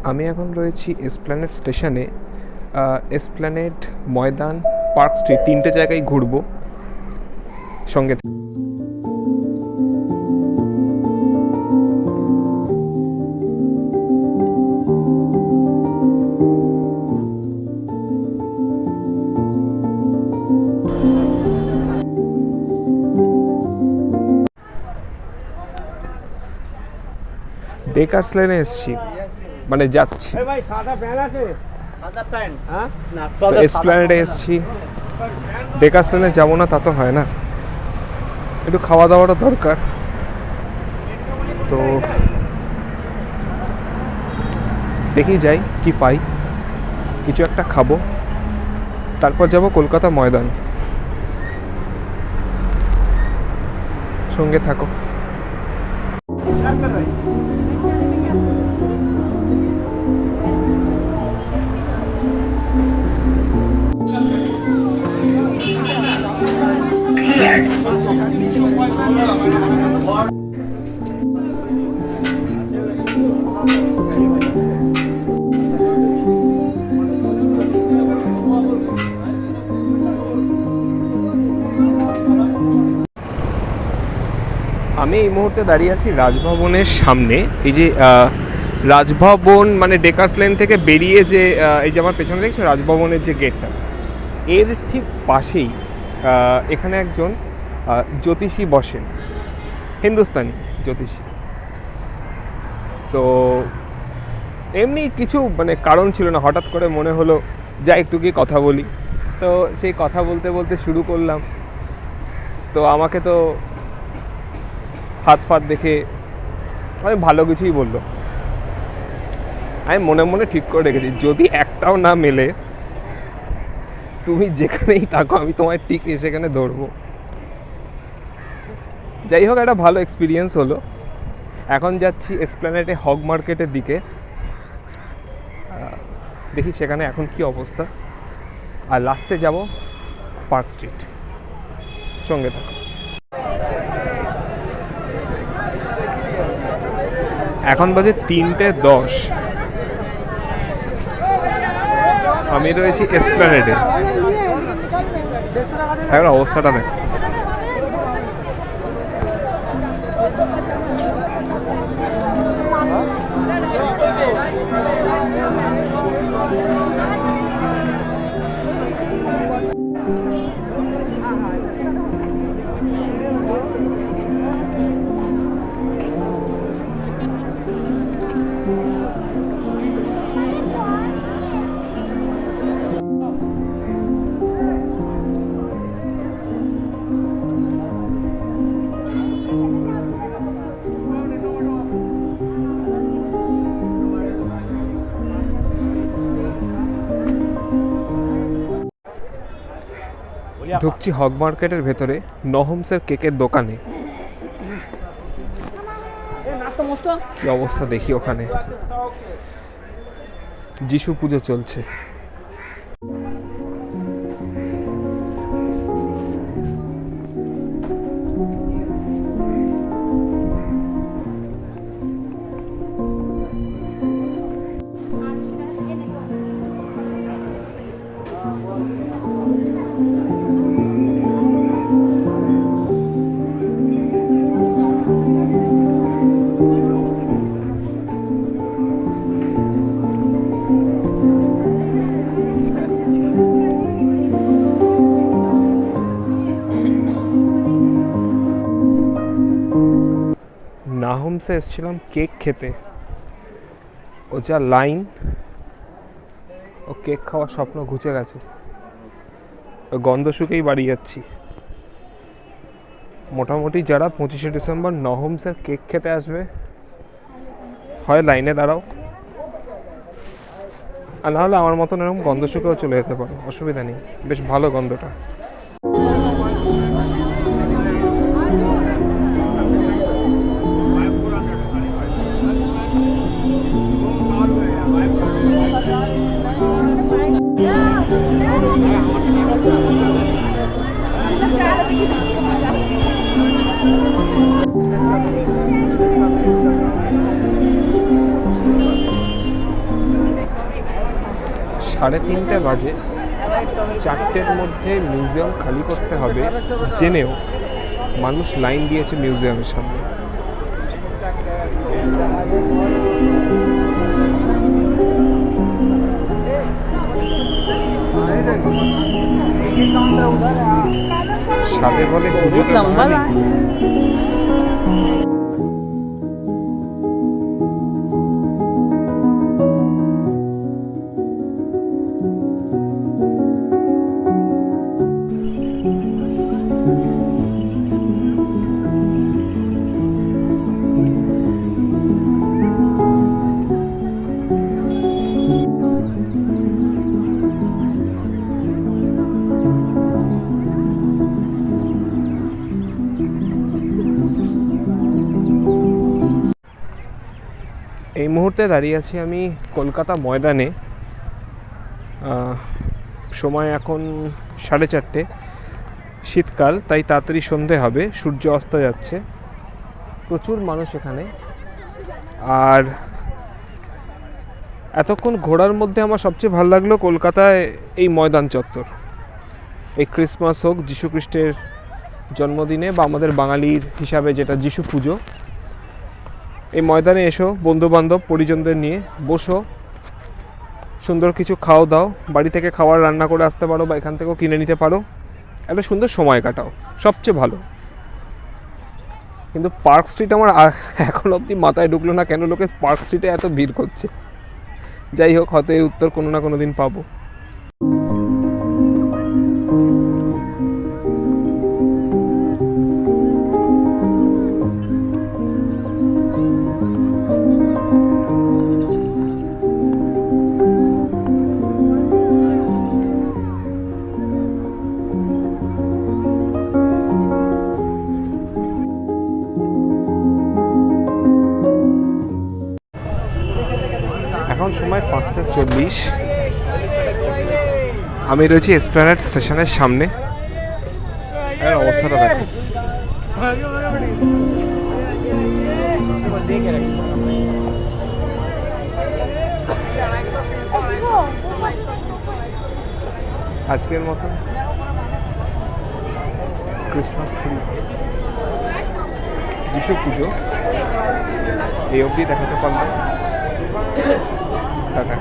আমি এখন রয়েছি এসপ্ল্যানেড স্টেশনে। এসপ্ল্যানেড, ময়দান, পার্ক স্ট্রিট, তিনটে জায়গায় ঘুরবো সঙ্গে। ডেকার্স লেনে এসেছি, মানে যাচ্ছি। এসপ্ল্যানেডে এসেছি, ডেকার্স লেনে যাবো না তা তো হয় না, একটু খাওয়া দাওয়াটা দরকার। তো দেখি যাই কি পাই, কিছু একটা খাবো, তারপর যাব কলকাতা ময়দান। সঙ্গে থাকো। আমি এই মুহূর্তে দাঁড়িয়ে আছি রাজভবনের সামনে। এই যে রাজভবন মানে ডেকার্স লেন থেকে বেরিয়ে যে এই যে আমার পেছনে দেখছো রাজভবনের যে গেটটা, এর ঠিক পাশেই এখানে একজন জ্যোতিষী বসেন, হিন্দুস্তানি জ্যোতিষী। তো এমনি কিছু মানে কারণ ছিল না, হঠাৎ করে মনে হলো যা একটু কি কথা বলি। তো সেই কথা বলতে বলতে শুরু করলাম। তো আমাকে তো হাত ফাত দেখে আমি ভালো কিছুই বললো। আমি মনে মনে ঠিক করে রেখেছি, যদি একটাও না মেলে তুমি যেখানেই থাকো আমি তোমায় ঠিক সেখানে ধরবো। যাই হোক, একটা ভালো এক্সপিরিয়েন্স হলো। এখন যাচ্ছি এসপ্ল্যানেডে হগ মার্কেটের দিকে, দেখি সেখানে এখন কি অবস্থা, আর লাস্টে যাব পার্ক স্ট্রিট। সঙ্গে থাকো। এখন বাজে 3:10, আমি রয়েছি এসপ্ল্যানেডে। এখন অবস্থাটা দেখ। ঢুকছি হগ মার্কেটের ভেতরে, নহমসের কেকের দোকানে। কি অবস্থা দেখি, ওখানে যিশু পুজো চলছে। নাহমসে এসেছিলাম কেক খেতে, ও যা লাইন, ও কেক খাওয়ার স্বপ্ন ঘুচে গেছে। গন্ধ শুকেই বাড়ি যাচ্ছি। মোটামুটি যারা 25শে ডিসেম্বর নহমসের কেক খেতে আসবে, হয় লাইনে দাঁড়াও, আর নাহলে আমার মতন এরকম গন্ধ শুকেও চলে যেতে পারো, অসুবিধা নেই। বেশ ভালো গন্ধটা। 3:30 বাজে, 4টের মধ্যে মিউজিয়াম খালি করতে হবে জেনেও মানুষ লাইন দিয়েছে মিউজিয়ামের সামনে। সাথে বলে পুজোতে বাঙালি। এই মুহূর্তে দাঁড়িয়ে আছি আমি কলকাতা ময়দানে। সময় এখন 4:30, শীতকাল, তাই তাড়াতাড়ি সন্ধে হবে, সূর্য অস্ত যাচ্ছে। প্রচুর মানুষ এখানে। আর এতক্ষণ ঘোরার মধ্যে আমার সবচেয়ে ভালো লাগলো কলকাতায় এই ময়দান চত্বর। এই ক্রিসমাস হোক, যীশুখ্রিস্টের জন্মদিনে বা আমাদের বাঙালির হিসাবে যেটা যীশু পুজো, এই ময়দানে এসো, বন্ধুবান্ধব পরিজনদের নিয়ে বসো, সুন্দর কিছু খাও দাও, বাড়ি থেকে খাবার রান্না করে আসতে পারো বা এখান থেকেও কিনে নিতে পারো, একটা সুন্দর সময় কাটাও, সবচেয়ে ভালো। কিন্তু পার্ক স্ট্রিট আমার এখন অবধি মাথায় ঢুকলো না কেন লোকে পার্ক স্ট্রিটে এত ভিড় করছে। যাই হোক, হয়তো এর উত্তর কোনো না কোনো দিন পাবো। এখন সময় 5:40। আমি রয়েছি এসপ্ল্যানেড স্টেশনের সামনে। এর অবস্থাটা দেখো। আজকের মতো ক্রিসমাস থ্রি, যীশু পুজো এই অবধি দেখাতে পারলাম। টাটা।